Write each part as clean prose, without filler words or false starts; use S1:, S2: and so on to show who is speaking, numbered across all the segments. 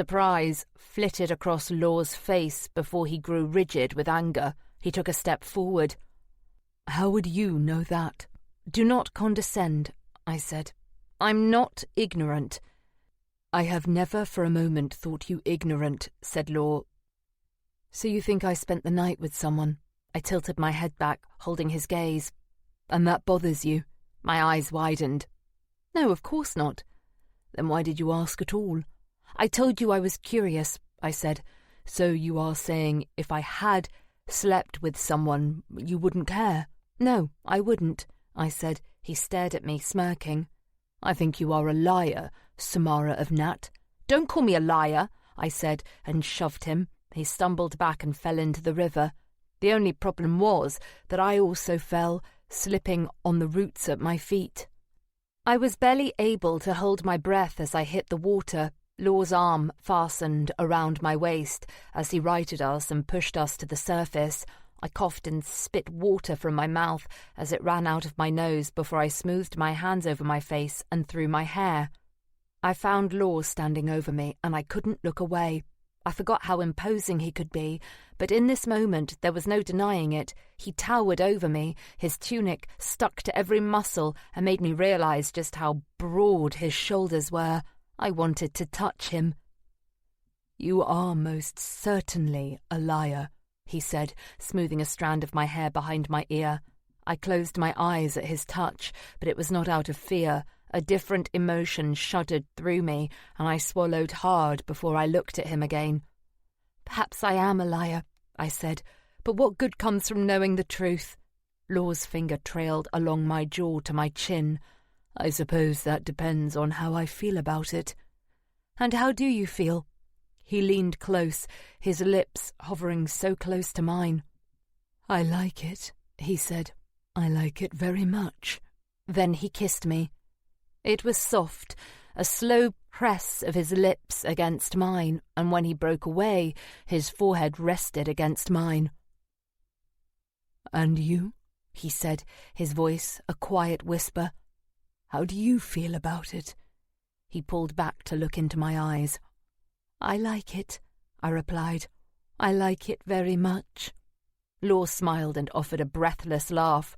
S1: Surprise flitted across Law's face before he grew rigid with anger. He took a step forward. "How would you know that?" "Do not condescend," I said. "I'm not ignorant." "I have never for a moment thought you ignorant," said Law. "So you think I spent the night with someone?" I tilted my head back, holding his gaze. "And that bothers you?" My eyes widened. "No, of course not." "Then why did you ask at all?" "I told you I was curious," I said. "So you are saying if I had slept with someone, you wouldn't care?" "No, I wouldn't," I said. He stared at me, smirking. "I think you are a liar, Samara of Nat." "Don't call me a liar," I said, and shoved him. He stumbled back and fell into the river. The only problem was that I also fell, slipping on the roots at my feet. I was barely able to hold my breath as I hit the water. Law's arm fastened around my waist as he righted us and pushed us to the surface. I coughed and spit water from my mouth as it ran out of my nose before I smoothed my hands over my face and through my hair. I found Law standing over me, and I couldn't look away. I forgot how imposing he could be, but in this moment there was no denying it. He towered over me, his tunic stuck to every muscle and made me realize just how broad his shoulders were. I wanted to touch him. "You are most certainly a liar," he said, smoothing a strand of my hair behind my ear. I closed my eyes at his touch, but it was not out of fear. A different emotion shuddered through me, and I swallowed hard before I looked at him again. "Perhaps I am a liar," I said, "but what good comes from knowing the truth?" Law's finger trailed along my jaw to my chin. "I suppose that depends on how I feel about it." "And how do you feel?" He leaned close, his lips hovering so close to mine. "I like it," he said. "I like it very much." Then he kissed me. It was soft, a slow press of his lips against mine, and when he broke away, his forehead rested against mine. "And you?" he said, his voice a quiet whisper. "How do you feel about it?" He pulled back to look into my eyes. "I like it," I replied. "I like it very much." Law smiled and offered a breathless laugh.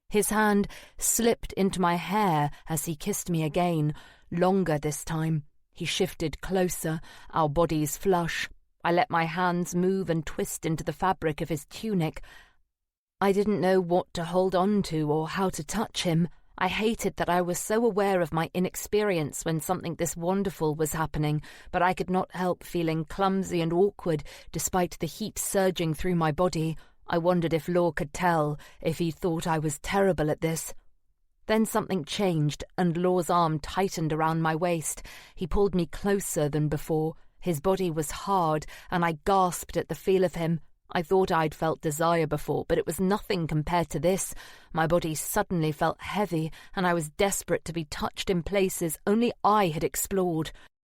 S1: His hand slipped into my hair as he kissed me again, longer this time. He shifted closer, our bodies flush. I let my hands move and twist into the fabric of his tunic. I didn't know what to hold on to or how to touch him. I hated that I was so aware of my inexperience when something this wonderful was happening, but I could not help feeling clumsy and awkward despite the heat surging through my body. I wondered if Law could tell, if he thought I was terrible at this. Then something changed, and Law's arm tightened around my waist. He pulled me closer than before. His body was hard, and I gasped at the feel of him. I thought I'd felt desire before, but it was nothing compared to this. My body suddenly felt heavy, and I was desperate to be touched in places only I had explored.